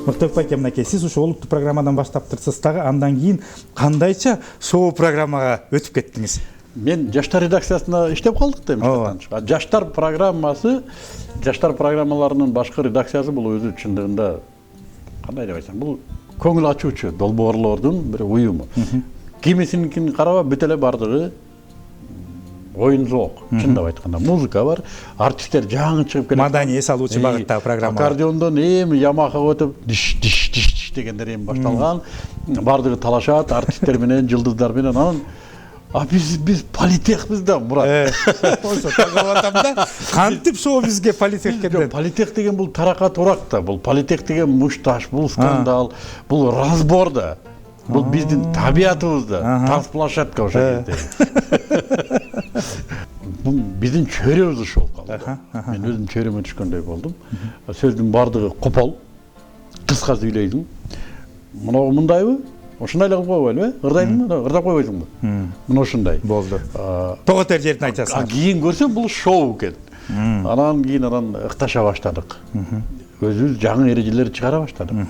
Мыктыбек байке, мынакей, сиз ушу олуттуу программадан баштап турсуз дагы, андан кийин кандайча шоу программага өтүп кеттиңиз? Мен жаштар редакциясында иштеп калдык да эмне. Жаштар программасы, жаштар программаларынын башкы редакциясы бул өзү чындыгында кандай деп айтсам, бул көңүл ачуучу долбоорлордун бир уюму. Кимисиникин караба бүт эле бардыгы оюн зоок. Чындап айтканда, музыка бар, артисттер жаңы чыгып келет. Маданий салуучу багыттагы программа. Аккордеондон Ямаха өтүп диш дегендер башталган. Бардыгы талашат, артисттер менен, жылдыздар менен. Анан biz политехбиз да, Мурат. Ошо тагып атам да. Кантип шоу бизге политех келди? Политех деген бул таракат урак да. Бул политех деген мушташ, бул скандал, бул разбор да. Бул биздин табиятыбызда, танцплощадка ошо жерде. Бул биздин чөйрөбүз ошол калды. Мен өзүм чөйрөмө түшкөндөй болдум. Сөздүн бардыгы копол, кыска сүйлөйсүң. Мындайбы? Ошондой эле кылып койбойлу, ырдайсыңбы? Ырдап койбойсуңбу? Мына ошондой. Болду. Тоготер жерин айтасың. Кийин көрсөм бул шоу экен. Анан кийин ыкташа баштадык. Өзүбүз жаңы эрежелер чыгара баштадык.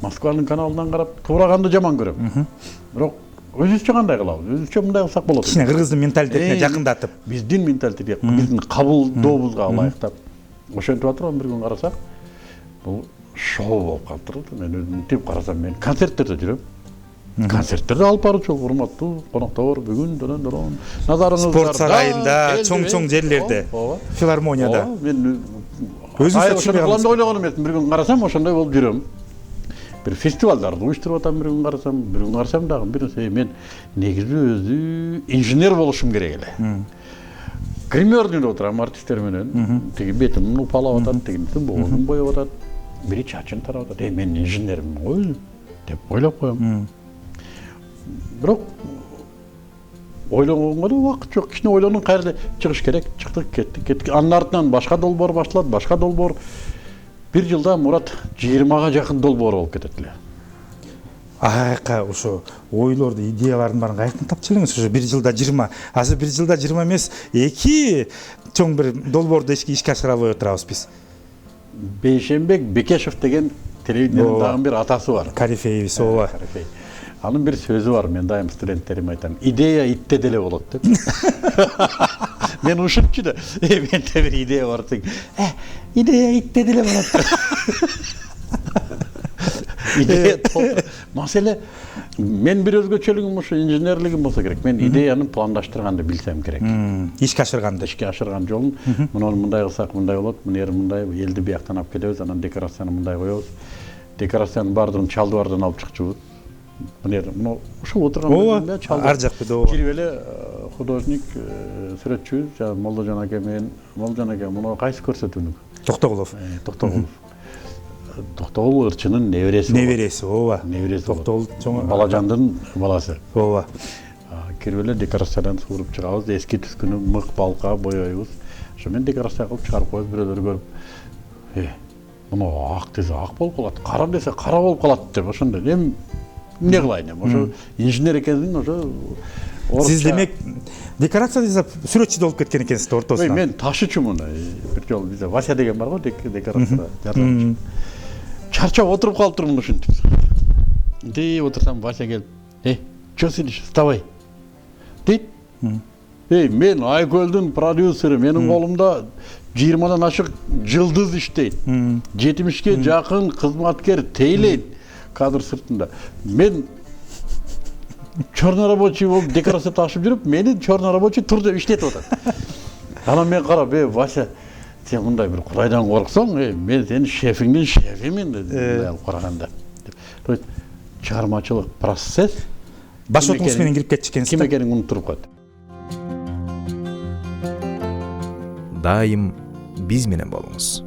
Москванын каналынан карап, туураганды жаман көрөм. Бирок өзүбүзчө кандай кылабыз? Өзүбүзчө мындай кылсак болот. Кичине кыргыздын менталитетине жакындатып. Биздин менталитет, биздин кабылдообузга ылайыктап. Ошентип атып бир күн карасак, бул шоу болуп калыптыр. Мен өзүм мынтип карасам, мен концерттерде жүрөм. Концерттерде алып баруучу урматтуу коноктор бүгүн назарыңызда спорт сарайында, чоң жерлерде, филармонияда. Мен өзүңүз кылам деп ойлогон эмесмин. Бир күн карасам, ошондой болуп жүрөм. Бир фестивалдарды уюштуруп атам, бир күн карасам дагы бир мен негизи өзү инженер болушум керек эле. Гримердин отурам артисттер менен. Тиги бетим упалап атат, тигинтин боозун боеп атат, бири чачын тарап атат. Мен инженермин ғой деп ойлоп коем. Бирок ойлогонго да убакыт жок. Кичине ойлонуп кайерде чыгыш керек. Чыктык, кеттик. Анын артынан башка долбоор башталат, башка долбоор. Бир жылда Мурат 20га жакын долбоор болуп кетет эле. Айка ошо ойлорду, идеялардын баарын каяктан таап келдиңиз? Ошо бир жылда 20. Азыр бир жылда 20 эмес, 2 чоң бир долбоорду ишке ашыра албай отурабыз биз. Бейшенбек Бекешев деген телевидениянын дагы бир атасы бар. Корифейбиз, ооба. Анын бир сөзү бар, мен дайым студенттериме айтам. Идея итте деле болот деп. Мен ушунчу да, менде бир идея бар десең, идея итте деле болот. Идея топ. Маселе, мен бир өзгөчөлүгүм ушу инженерлигим болсо керек. Мен идеяны пландаштырганды билсем керек. Ишке ашырган жолун, муну мындай кылсак мындай болот, мына мындай, элди бияктан алып келебиз, анан декорацияны мындай коебуз. Декорациянын баардыгын чалдыбардан алып чыкчубуз. Мына ушул отурган ар жакты да ооба. Кирип эле художник, сүрөтчүбүз, Молдожан аке менен, Молдожан аке муну кайсы көрсөтүүнү? Токтогулов. Токтогул ырчынын небереси. Небереси, ооба. Токтогул чоң Балажандын баласы. Ооба. Кирип эле декорациядан сууруп чыгабыз, эски түскүнү мык балка боёйбуз. Ошо менен декорация кылып чыгарып коебуз, бирөөлөр көрүп, муну ак десе ак болуп калат, кара десе кара болуп калат деп ошондой. Эми эмне кылайын эми? Ошо инженер экенсиң, ошо сиз демек декорация жасап сүрөтчү болуп кеткен экенсиз ортосунан. Мен ташычумун. Бир жолу бизде Вася деген бар го, декорация жардамчы. Чарчап отуруп калыптырмын ушинтип. Дейт отурсам Вася келип, чё сидишь, вставай. Дейт. Мен Айкөлдүн продюсери, менин колумда 20дан ашык жылдыз иштейт. 70ке жакын кызматкер тейлейт кадр сыртында. Мен черный рабочий болуп декорация ташып жүрүп, мени черный рабочий тур деп иштетип атат. Анан мен карап, Вася, сен мындай бир Кудайдан корксоң, мен сенин шефиңдин шефимин мындай алып караганда. Деп, чыгармачылык процесс баш отуңуз менен кирип кетчү экенсиз. Ким экенин унутуруп калат. Дайым биз менен болуңуз.